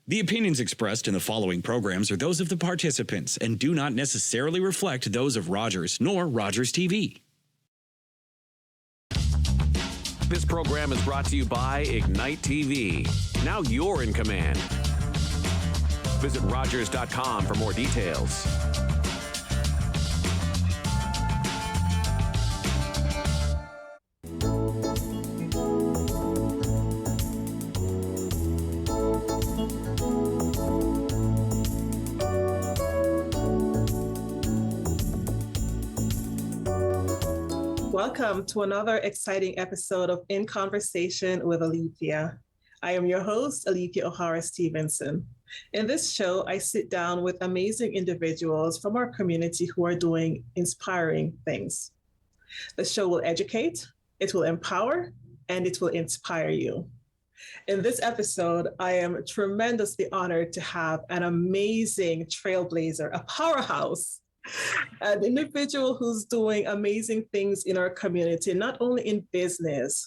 The opinions expressed in the following programs are those of the participants and do not necessarily reflect those of Rogers nor Rogers TV. This program is brought to you by Ignite TV. Now you're in command. Visit Rogers.com for more details. Welcome to another exciting episode of In Conversation with Alethia. I am your host, Alethia O'Hara-Stephenson. In this show, I sit down with amazing individuals from our community who are doing inspiring things. The show will educate, it will empower, and it will inspire you. In this episode, I am tremendously honored to have an amazing trailblazer, a powerhouse, an individual who's doing amazing things in our community, not only in business,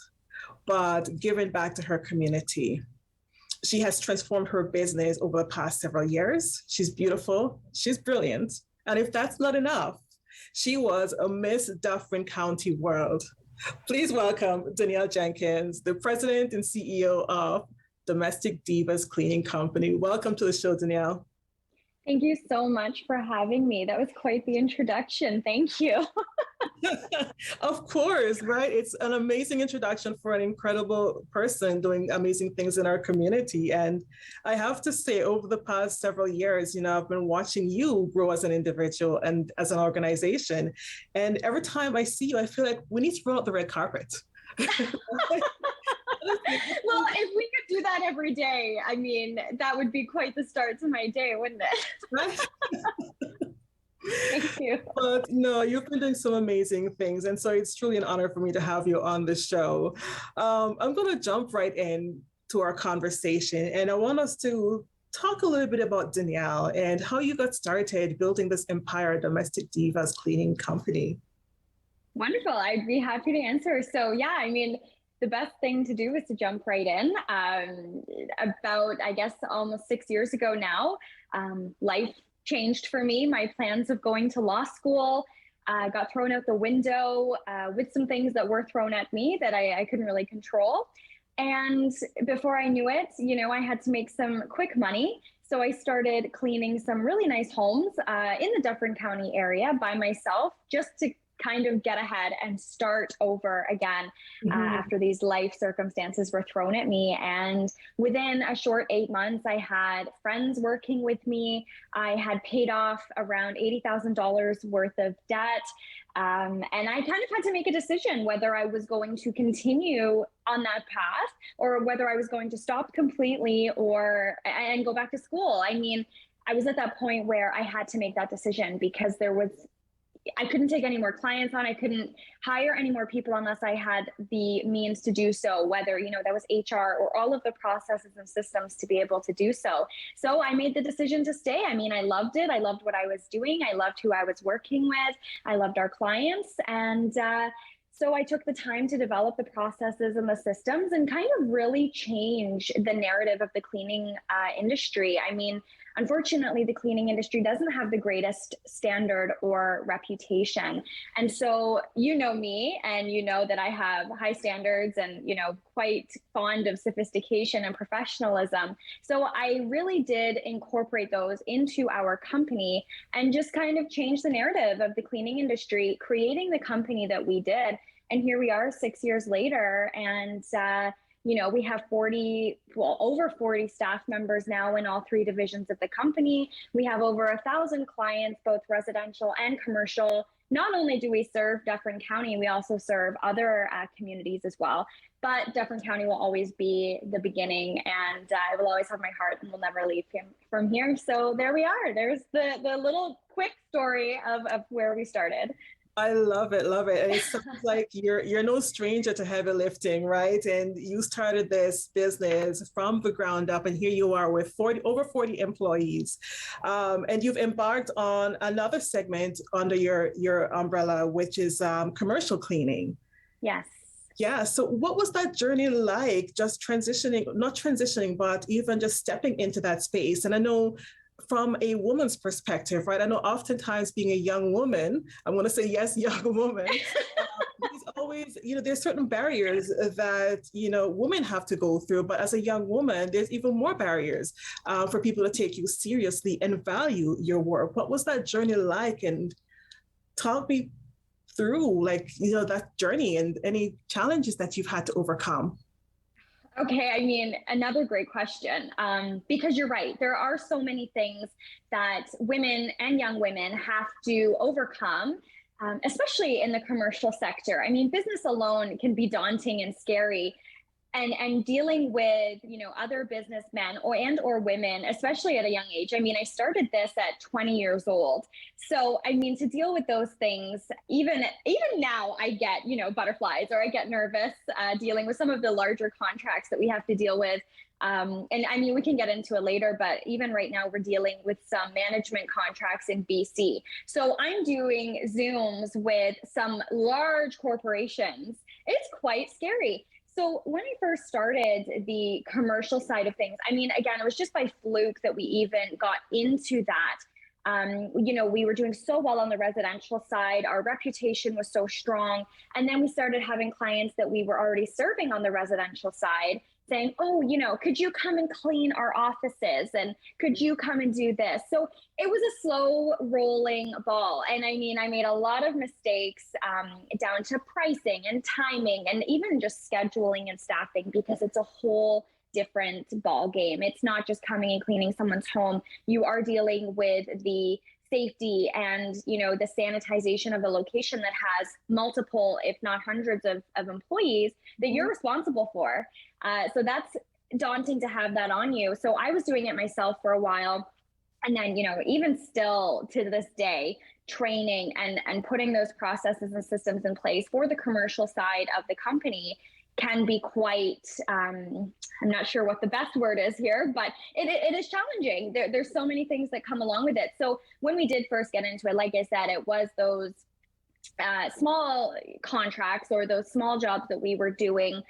but giving back to her community. She has transformed her business over the past several years. She's beautiful, she's brilliant. And if that's not enough, she was a Miss Dufferin County World. Please welcome Danielle Jenkins, the president and CEO of Domestic Divas Cleaning Company. Welcome to the show, Danielle. Thank you so much for having me. That was quite the introduction. Thank you. Of course, right? It's an amazing introduction for an incredible person doing amazing things in our community. And I have to say, over the past several years, I've been watching you grow as an individual and as an organization. And every time I see you, I feel like we need to roll out the red carpet. Well, if we could do that every day, I mean, that would be quite the start to my day, wouldn't it? Right? Thank you. But no, you've been doing some amazing things. And so it's truly an honor for me to have you on the show. I'm going to jump right in to our conversation. And I want us to talk a little bit about Danielle and how you got started building this empire Domestic Divas Cleaning Company. Wonderful. I'd be happy to answer. So yeah, I mean, the best thing to do is to jump right in. About, I guess, almost 6 years ago now, life changed for me. My plans of going to law school got thrown out the window with some things that were thrown at me that I couldn't really control. And before I knew it, I had to make some quick money. So I started cleaning some really nice homes in the Dufferin County area by myself, just to kind of get ahead and start over again after these life circumstances were thrown at me. And within a short 8 months, I had friends working with me. I had paid off around $80,000 worth of debt. And I kind of had to make a decision whether I was going to continue on that path or whether I was going to stop completely and go back to school. I mean, I was at that point where I had to make that decision because I couldn't take any more clients on. I couldn't hire any more people unless I had the means to do so, whether, that was HR or all of the processes and systems to be able to do so. So I made the decision to stay. I mean, I loved it. I loved what I was doing. I loved who I was working with. I loved our clients. And so I took the time to develop the processes and the systems and kind of really change the narrative of the cleaning industry. I mean, unfortunately, the cleaning industry doesn't have the greatest standard or reputation. And so, you know me, and you know that I have high standards and, quite fond of sophistication and professionalism. So I really did incorporate those into our company and just kind of change the narrative of the cleaning industry, creating the company that we did. And here we are 6 years later, and we have over 40 staff members now in all three divisions of the company. We have over 1,000 clients, both residential and commercial. Not only do we serve Dufferin County, we also serve other communities as well. But Dufferin County will always be the beginning, and I will always have my heart and will never leave from here. So there we are. There's the little quick story of where we started. I love it, love it. And it sounds like you're no stranger to heavy lifting, right? And you started this business from the ground up, and here you are with over 40 employees. And you've embarked on another segment under your umbrella, which is commercial cleaning. Yes. Yeah. So what was that journey like? Just transitioning, not transitioning, but even just stepping into that space. And I know from a woman's perspective, right? I know oftentimes being a young woman, I'm going to say yes, young woman, there's always, there's certain barriers that, women have to go through. But as a young woman, there's even more barriers for people to take you seriously and value your work. What was that journey like? And talk me through that journey and any challenges that you've had to overcome. Okay, I mean, another great question, because you're right. There are so many things that women and young women have to overcome, especially in the commercial sector. I mean, business alone can be daunting and scary. And dealing with, other businessmen or women, especially at a young age. I mean, I started this at 20 years old. So, I mean, to deal with those things, even now I get, butterflies, or I get nervous dealing with some of the larger contracts that we have to deal with. And I mean, we can get into it later, but even right now we're dealing with some management contracts in BC. So I'm doing Zooms with some large corporations. It's quite scary. So when I first started the commercial side of things, I mean, again, it was just by fluke that we even got into that. We were doing so well on the residential side. Our reputation was so strong. And then we started having clients that we were already serving on the residential side saying, oh, could you come and clean our offices? And could you come and do this? So it was a slow rolling ball. And I mean, I made a lot of mistakes down to pricing and timing and even just scheduling and staffing, because it's a whole different ball game. It's not just coming and cleaning someone's home. You are dealing with the safety and, the sanitization of the location that has multiple, if not hundreds of employees that you're responsible for. So that's daunting to have that on you. So I was doing it myself for a while. And then, even still to this day, training and putting those processes and systems in place for the commercial side of the company can be quite, I'm not sure what the best word is here, but it is challenging. There's so many things that come along with it. So when we did first get into it, like I said, it was those small contracts or those small jobs that we were doing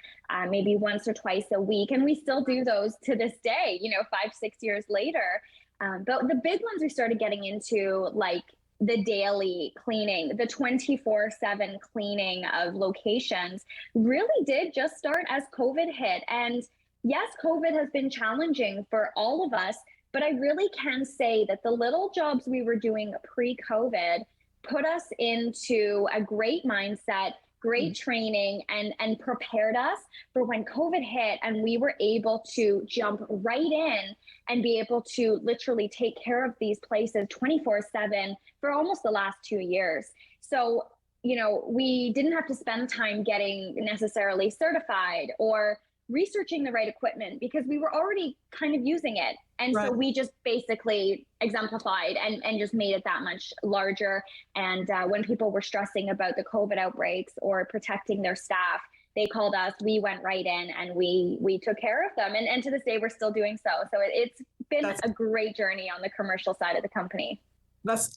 maybe once or twice a week. And we still do those to this day, 5-6 years later. But the big ones we started getting into, like the daily cleaning, the 24/7 cleaning of locations, really did just start as COVID hit. And yes, COVID has been challenging for all of us, but I really can say that the little jobs we were doing pre-COVID put us into a great mindset, great training, and prepared us for when COVID hit and we were able to jump right in and be able to literally take care of these places 24/7 for almost the last 2 years. So, we didn't have to spend time getting necessarily certified or researching the right equipment because we were already kind of using it. And right. So we just basically exemplified and just made it that much larger. And when people were stressing about the COVID outbreaks or protecting their staff, they called us, we went right in and we took care of them. And to this day, we're still doing so. So it's been a great journey on the commercial side of the company.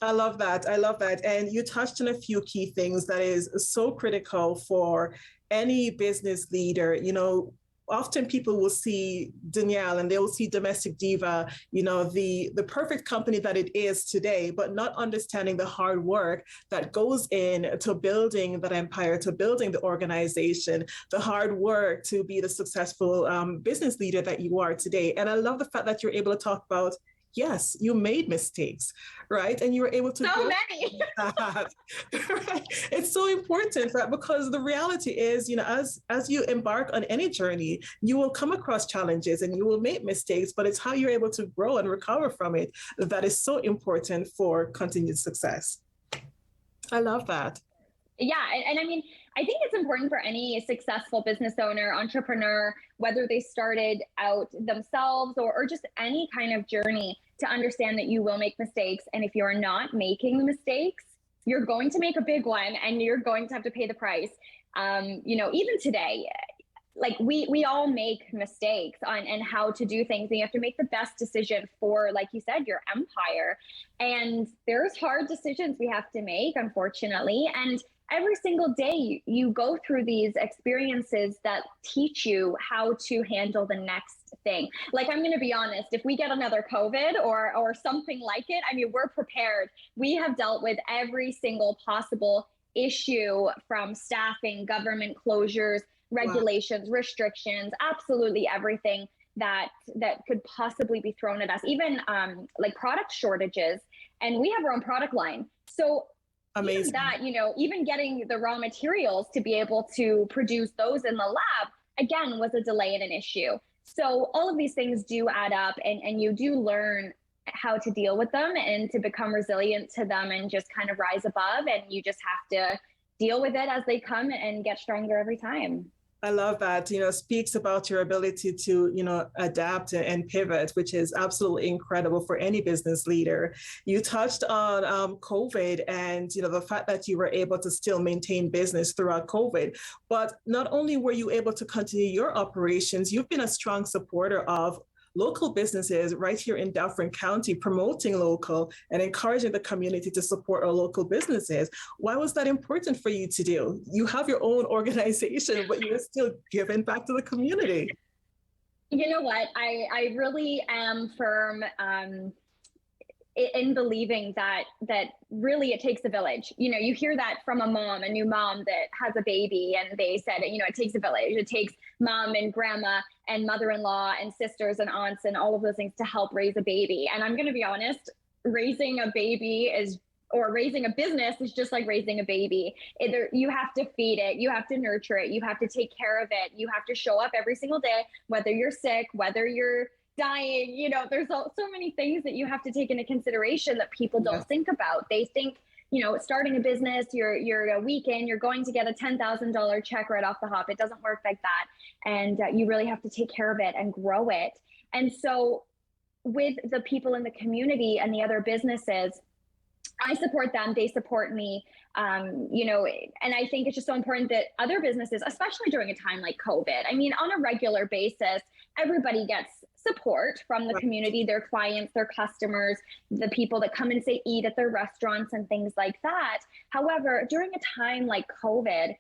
I love that. I love that. And you touched on a few key things that is so critical for any business leader. Often people will see Danielle and they will see Domestic Diva, the perfect company that it is today, but not understanding the hard work that goes in to building that empire, to building the organization, the hard work to be the successful business leader that you are today. And I love the fact that you're able to talk about, yes, you made mistakes, right? And you were able to so many. Right? It's so important, right? Because the reality is, as you embark on any journey, you will come across challenges and you will make mistakes, but it's how you're able to grow and recover from it that is so important for continued success. I love that. Yeah. And I mean, I think it's important for any successful business owner, entrepreneur, whether they started out themselves or just any kind of journey, to understand that you will make mistakes. And if you're not making the mistakes, you're going to make a big one and you're going to have to pay the price. Even today, like we all make mistakes on how to do things, and you have to make the best decision for, like you said, your empire. And there's hard decisions we have to make, unfortunately. And every single day you go through these experiences that teach you how to handle the next thing. Like, I'm going to be honest, if we get another COVID or something like it, I mean, we're prepared. We have dealt with every single possible issue, from staffing, government closures, regulations, restrictions, absolutely everything that could possibly be thrown at us, even like product shortages. And we have our own product line. So amazing. Even that, even getting the raw materials to be able to produce those in the lab, again, was a delay and an issue. So all of these things do add up, and you do learn how to deal with them and to become resilient to them and just kind of rise above. And you just have to deal with it as they come and get stronger every time. I love that, speaks about your ability to, adapt and pivot, which is absolutely incredible for any business leader. You touched on COVID and, the fact that you were able to still maintain business throughout COVID. But not only were you able to continue your operations, you've been a strong supporter of local businesses right here in Dufferin County, promoting local and encouraging the community to support our local businesses. Why was that important for you to do? You have your own organization, but you're still giving back to the community. You know what? I really am firm in believing that really it takes a village. You hear that from a new mom that has a baby, and they said, it takes a village. It takes mom and grandma and mother-in-law and sisters and aunts and all of those things to help raise a baby. And I'm going to be honest, raising a baby or raising a business is just like raising a baby. You have to feed it, you have to nurture it, you have to take care of it, you have to show up every single day, whether you're sick, whether you're dying, there's so many things that you have to take into consideration that people don't think about. They think, starting a business, you're a weekend, you're going to get a $10,000 check right off the hop. It doesn't work like that. And you really have to take care of it and grow it. And so with the people in the community and the other businesses, I support them, they support me, and I think it's just so important that other businesses, especially during a time like COVID, I mean, on a regular basis, everybody gets support from the community, their clients, their customers, the people that come and say eat at their restaurants and things like that. However, during a time like COVID,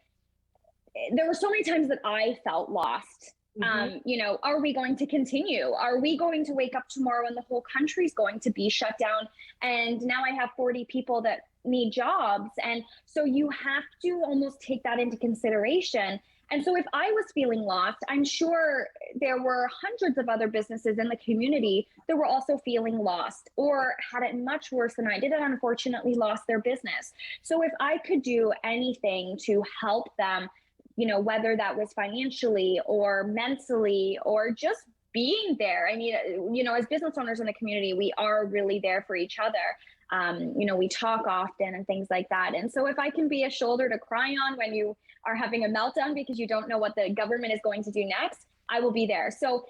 there were so many times that I felt lost. Are we going to continue? Are we going to wake up tomorrow and the whole country's going to be shut down? And now I have 40 people that need jobs. And so you have to almost take that into consideration. And so if I was feeling lost, I'm sure there were hundreds of other businesses in the community that were also feeling lost or had it much worse than I did and unfortunately lost their business. So if I could do anything to help them, whether that was financially or mentally or just being there. I mean, as business owners in the community, we are really there for each other. We talk often and things like that. And so if I can be a shoulder to cry on when you are having a meltdown because you don't know what the government is going to do next, I will be there. So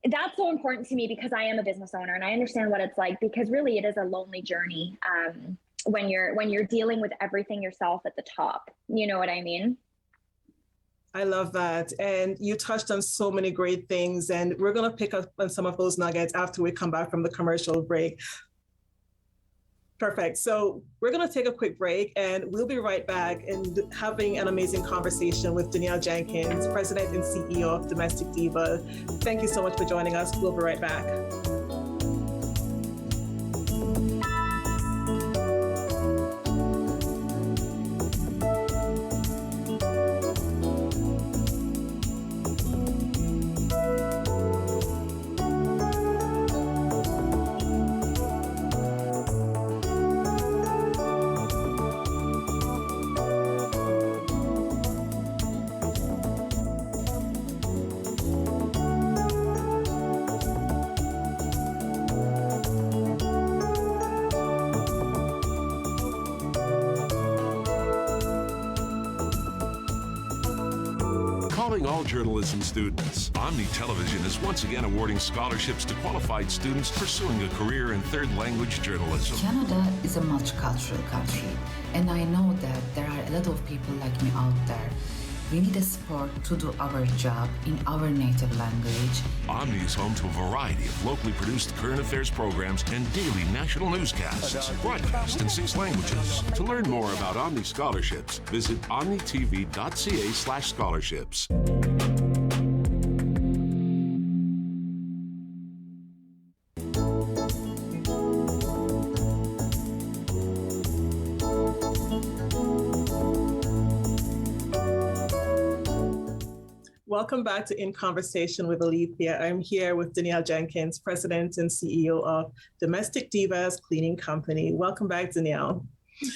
that's so important to me because I am a business owner and I understand what it's like, because really it is a lonely journey when you're dealing with everything yourself at the top. You know what I mean? I love that. And you touched on so many great things, and we're going to pick up on some of those nuggets after we come back from the commercial break. Perfect. So we're going to take a quick break and we'll be right back and having an amazing conversation with Danielle Jenkins, President and CEO of Domestic Divas. Thank you so much for joining us. We'll be right back. Calling all journalism students, Omni Television is once again awarding scholarships to qualified students pursuing a career in third language journalism. Canada is a multicultural country, and I know that there are a lot of people like me out there we need the support to do our job in our native language. Omni is home to a variety of locally produced current affairs programs and daily national newscasts, broadcast in 6 languages. To learn more about Omni scholarships, visit omnitv.ca/scholarships. Welcome back to In Conversation with Alethia. I'm here with Danielle Jenkins, President and CEO of Domestic Divas Cleaning Company. Welcome back, Danielle.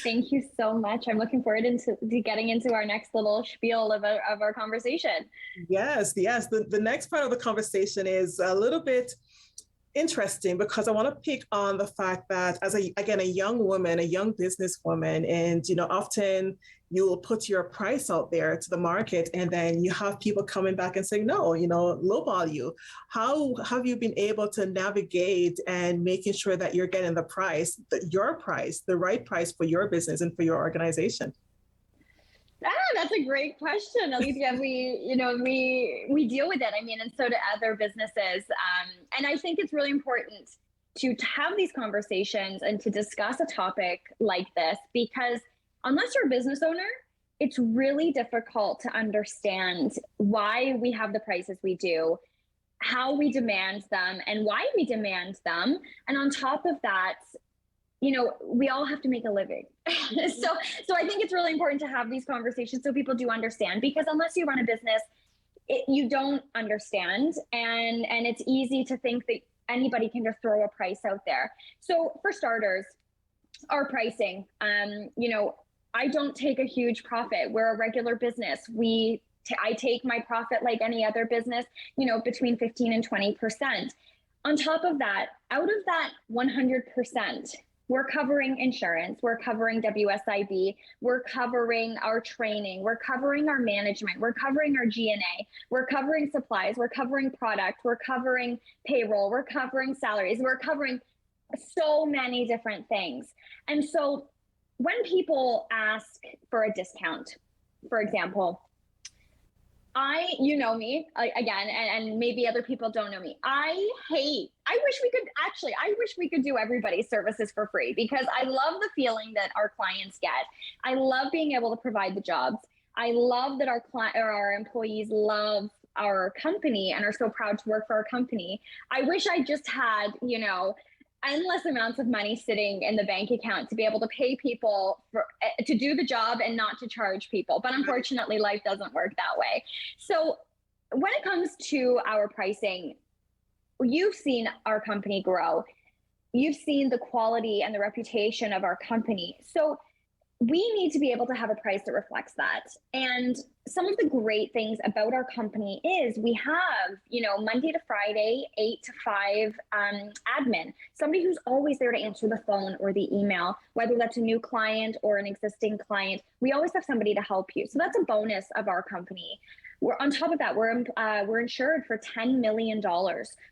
Thank you so much. I'm looking forward to getting into our next little spiel of our conversation. Yes. The next part of the conversation is a little bit interesting because I want to pick on the fact that as a young woman, a young businesswoman, and often you will put your price out there to the market and then you have people coming back and saying, no, lowball you. How have you been able to navigate and making sure that you're getting the right price for your business and for your organization? That's a great question, Alethia. We deal with it. I mean, and so do other businesses. And I think it's really important to have these conversations and to discuss a topic like this, because unless you're a business owner, it's really difficult to understand why we have the prices we do, how we demand them, and why we demand them. And on top of that, we all have to make a living. So I think it's really important to have these conversations so people do understand, because unless you run a business, you don't understand. And it's easy to think that anybody can just throw a price out there. So for starters, our pricing, I don't take a huge profit. We're a regular business. I take my profit like any other business, between 15 and 20%. On top of that, out of that 100%, we're covering insurance, we're covering WSIB, we're covering our training, we're covering our management, we're covering our G&A, we're covering supplies, we're covering product, we're covering payroll, we're covering salaries, we're covering so many different things. And so when people ask for a discount, for example, you know me, again, and maybe other people don't know me. I wish we could do everybody's services for free, because I love the feeling that our clients get. I love being able to provide the jobs. I love that our employees love our company and are so proud to work for our company. I wish I just had, endless amounts of money sitting in the bank account to be able to pay people to do the job and not to charge people. But unfortunately, life doesn't work that way. So when it comes to our pricing, you've seen our company grow. You've seen the quality and the reputation of our company. So we need to be able to have a price that reflects that. And some of the great things about our company is we have, Monday to Friday, 8 to 5 admin, somebody who's always there to answer the phone or the email, whether that's a new client or an existing client. We always have somebody to help you. So that's a bonus of our company. We're on top of that, we're insured for $10 million.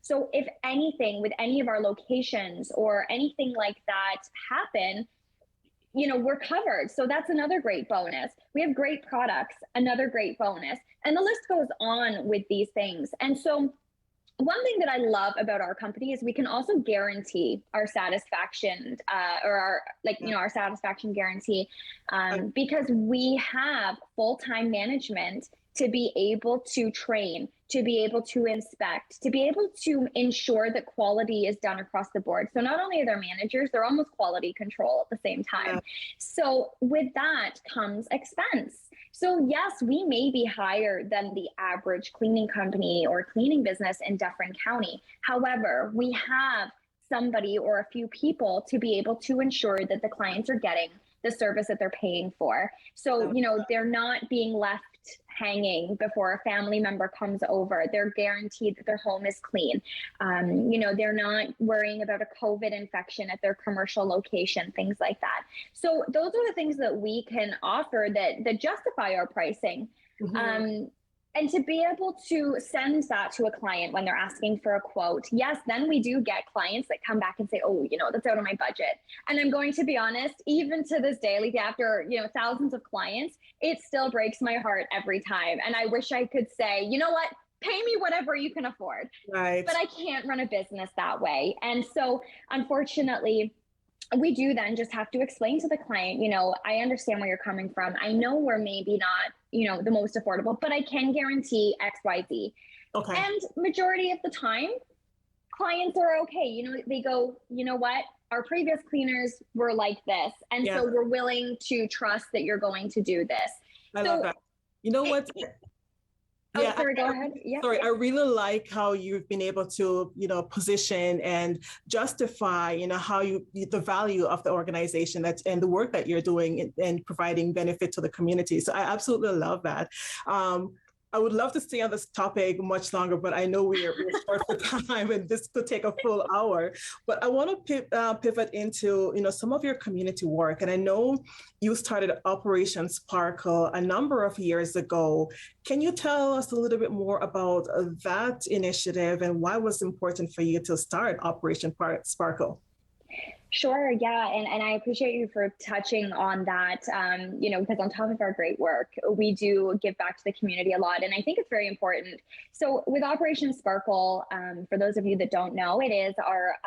So if anything with any of our locations or anything like that happen, we're covered. So that's another great bonus. We have great products, another great bonus. And the list goes on with these things. And so one thing that I love about our company is we can also guarantee our satisfaction our satisfaction guarantee because we have full-time management to be able to train, to be able to inspect, to be able to ensure that quality is done across the board. So not only are there managers, they're almost quality control at the same time. Yeah. So with that comes expense. So yes, we may be higher than the average cleaning company or cleaning business in Dufferin County. However, we have somebody or a few people to be able to ensure that the clients are getting the service that they're paying for. So, they're not being left hanging before a family member comes over. They're guaranteed that their home is clean. They're not worrying about a COVID infection at their commercial location, things like that. So those are the things that we can offer that justify our pricing. Mm-hmm. And to be able to send that to a client when they're asking for a quote, yes, then we do get clients that come back and say, oh, that's out of my budget. And I'm going to be honest, even to this day, like after, thousands of clients, it still breaks my heart every time. And I wish I could say, you know what, pay me whatever you can afford. Right. But I can't run a business that way. And so unfortunately, we do then just have to explain to the client, I understand where you're coming from. I know we're maybe not, the most affordable, but I can guarantee X, Y, Z. Okay. And majority of the time, clients are okay. They go, you know what? Our previous cleaners were like this. And so we're willing to trust that you're going to do this. I love that. You know what? Oh, sorry, go ahead. Yeah. Sorry, I really like how you've been able to, position and justify, how the value of the organization and the work that you're doing and providing benefit to the community. So I absolutely love that. I would love to stay on this topic much longer, but I know we're short for time and this could take a full hour. But I want to pivot into, some of your community work. And I know you started Operation Sparkle a number of years ago. Can you tell us a little bit more about that initiative and why it was important for you to start Operation Sparkle? Sure. Yeah. And I appreciate you for touching on that, because on top of our great work, we do give back to the community a lot. And I think it's very important. So with Operation Sparkle, for those of you that don't know, it is our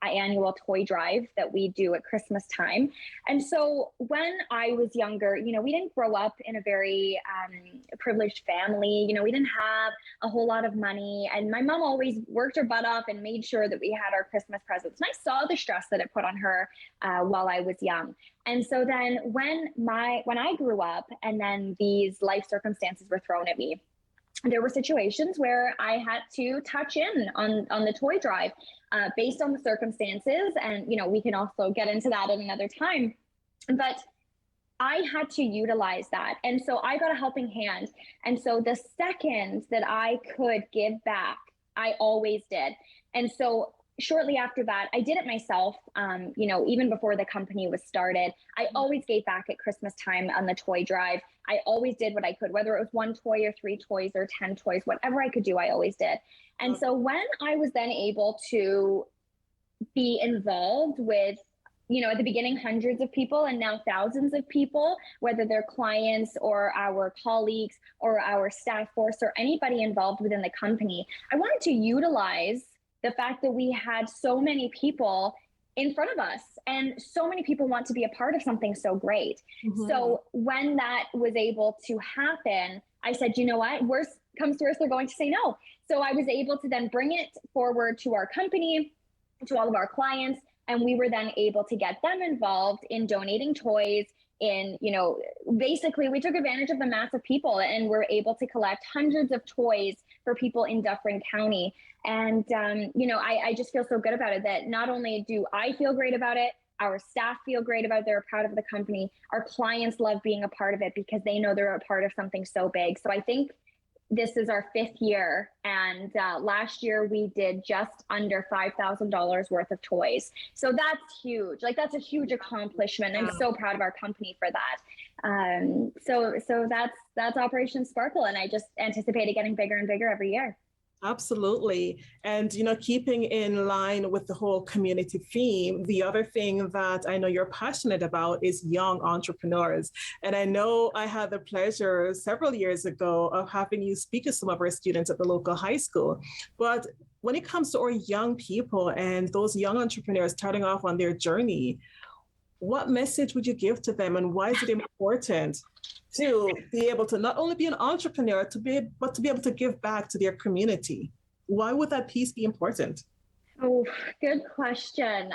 annual toy drive that we do at Christmas time. And so when I was younger, we didn't grow up in a very privileged family. We didn't have a whole lot of money. And my mom always worked her butt off and made sure that we had our Christmas presents. And I saw the stress that it put on her while I was young. And so then when I grew up and then these life circumstances were thrown at me, there were situations where I had to touch in on the toy drive based on the circumstances. And, we can also get into that at another time. But I had to utilize that. And so I got a helping hand. And so the second that I could give back, I always did. And so shortly after that, I did it myself, even before the company was started. I always gave back at Christmas time on the toy drive. I always did what I could, whether it was 1 toy or 3 toys or 10 toys, whatever I could do, I always did. And so when I was then able to be involved with, at the beginning, hundreds of people and now thousands of people, whether they're clients or our colleagues or our staff force or anybody involved within the company, I wanted to utilize the fact that we had so many people in front of us and so many people want to be a part of something so great. Mm-hmm. So when that was able to happen, I said, you know what, worst comes to worst, they're going to say no. So I was able to then bring it forward to our company, to all of our clients, and we were then able to get them involved in donating toys. Basically we took advantage of the mass of people and we're able to collect hundreds of toys for people in Dufferin County. And, I just feel so good about it that not only do I feel great about it, our staff feel great about it, they're proud of the company. Our clients love being a part of it because they know they're a part of something so big. So I think this is our 5th year. And last year we did just under $5,000 worth of toys. So that's huge. That's a huge accomplishment. I'm so proud of our company for that. So that's Operation Sparkle. And I just anticipate it getting bigger and bigger every year. Absolutely. And, keeping in line with the whole community theme, the other thing that I know you're passionate about is young entrepreneurs. And I know I had the pleasure several years ago of having you speak to some of our students at the local high school. But when it comes to our young people and those young entrepreneurs starting off on their journey, what message would you give to them and why is it important to be able to not only be an entrepreneur, but to be able to give back to their community? Why would that piece be important? Oh, good question.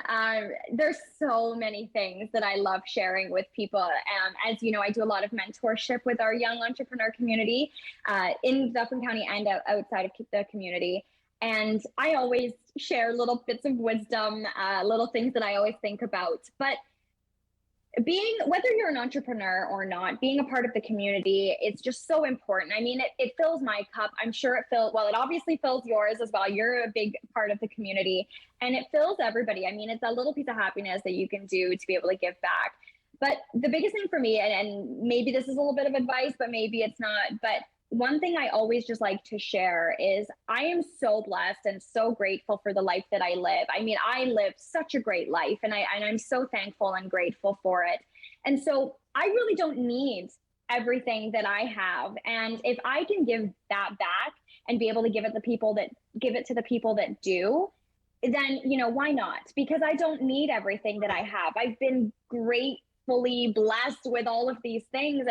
There's so many things that I love sharing with people. As you know, I do a lot of mentorship with our young entrepreneur community in Dufferin County and outside of the community. And I always share little bits of wisdom, little things that I always think about. But whether you're an entrepreneur or not, being a part of the community, it's just so important. I mean, it fills my cup. I'm sure it obviously fills yours as well. You're a big part of the community and it fills everybody. I mean, it's a little piece of happiness that you can do to be able to give back. But the biggest thing for me, and maybe this is a little bit of advice, but maybe it's not, but one thing I always just like to share is I am so blessed and so grateful for the life that I live. I mean, I live such a great life, and I'm so thankful and grateful for it. And so I really don't need everything that I have. And if I can give that back and be able to give it to the people that do, then, why not? Because I don't need everything that I have. I've been gratefully blessed with all of these things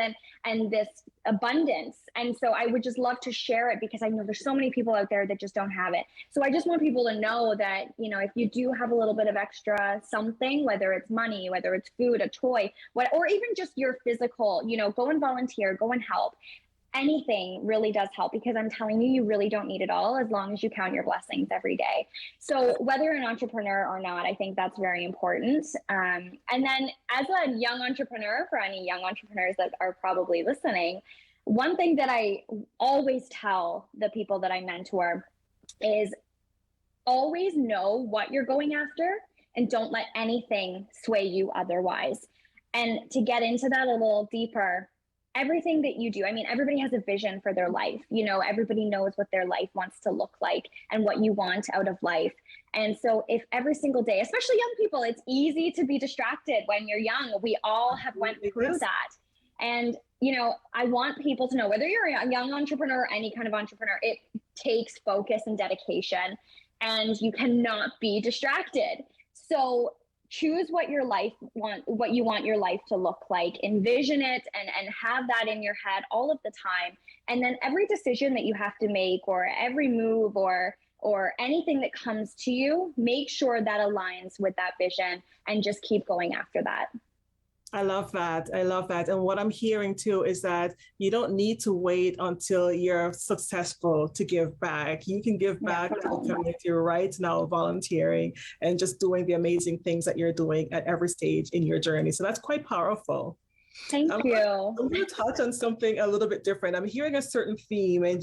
and this abundance. And so I would just love to share it, because I know there's so many people out there that just don't have it. So I just want people to know that, if you do have a little bit of extra something, whether it's money, whether it's food, a toy, or even just your physical, go and volunteer, go and help. Anything really does help, because I'm telling you, you really don't need it all as long as you count your blessings every day. So whether you're an entrepreneur or not, I think that's very important. And then as a young entrepreneur, for any young entrepreneurs that are probably listening, one thing that I always tell the people that I mentor is always know what you're going after and don't let anything sway you otherwise. And to get into that a little deeper, everything that you do, I mean, everybody has a vision for their life. Everybody knows what their life wants to look like and what you want out of life. And so if every single day, especially young people, it's easy to be distracted when you're young. We all have went through that. And, I want people to know, whether you're a young entrepreneur or any kind of entrepreneur, it takes focus and dedication, and you cannot be distracted. So choose what you want your life to look like, envision it and have that in your head all of the time. And then every decision that you have to make, or every move or anything that comes to you, make sure that aligns with that vision and just keep going after that. I love that. And what I'm hearing too is that you don't need to wait until you're successful to give back. You can give back to the community right now, volunteering and just doing the amazing things that you're doing at every stage in your journey. So that's quite powerful. Thank you. I'm going to touch on something a little bit different. I'm hearing a certain theme, and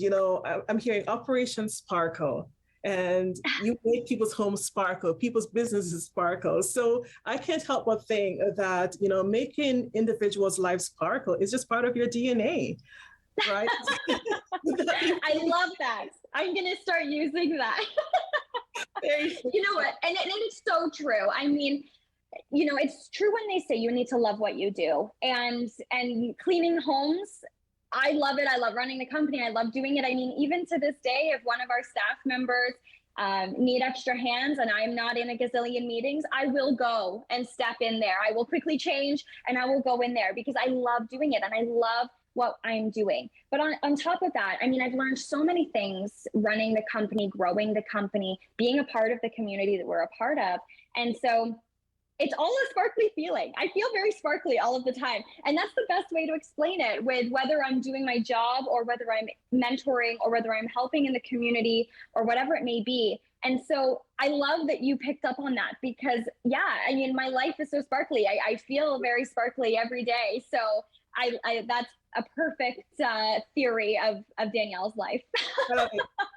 I'm hearing Operation Sparkle. And you make people's homes sparkle, people's businesses sparkle. So I can't help but think that, making individuals' lives sparkle is just part of your DNA, right? I love that. I'm going to start using that. You know what? And it's so true. I mean, it's true when they say you need to love what you do. And cleaning homes, I love it. I love running the company. I love doing it. I mean, even to this day, if one of our staff members need extra hands and I'm not in a gazillion meetings, I will go and step in there. I will quickly change and I will go in there, because I love doing it and I love what I'm doing. But on top of that, I mean, I've learned so many things running the company, growing the company, being a part of the community that we're a part of. And so it's all a sparkly feeling. I feel very sparkly all of the time. And that's the best way to explain it, with whether I'm doing my job or whether I'm mentoring or whether I'm helping in the community or whatever it may be. And so I love that you picked up on that, because I mean, my life is so sparkly. I feel very sparkly every day. So I that's a perfect theory of Danielle's life.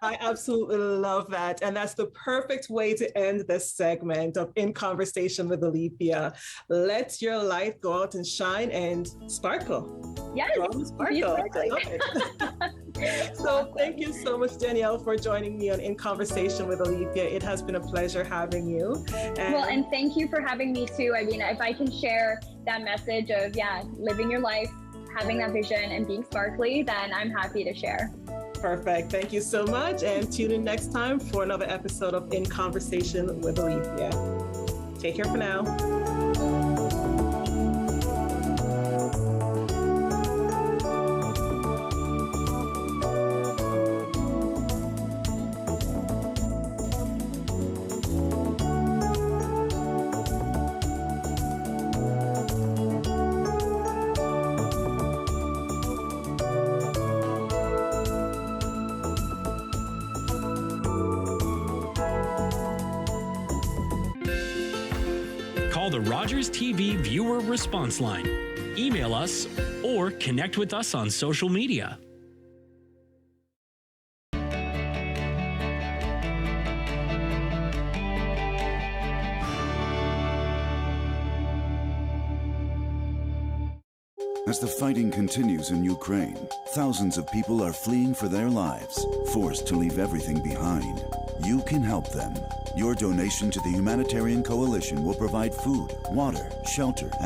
I absolutely love that. And that's the perfect way to end this segment of In Conversation with Alethia. Let your light go out and shine and sparkle. Yes, sparkle. I love it. So thank you so much, Danielle, for joining me on In Conversation with Alethia. It has been a pleasure having you. And thank you for having me too. I mean, if I can share that message of, living your life, having that vision and being sparkly, then I'm happy to share. Perfect. Thank you so much. And tune in next time for another episode of In Conversation with Alethia. Take care for now. Call the Rogers TV viewer response line. Email us or connect with us on social media. As the fighting continues in Ukraine, thousands of people are fleeing for their lives, forced to leave everything behind. You can help them. Your donation to the Humanitarian Coalition will provide food, water, shelter,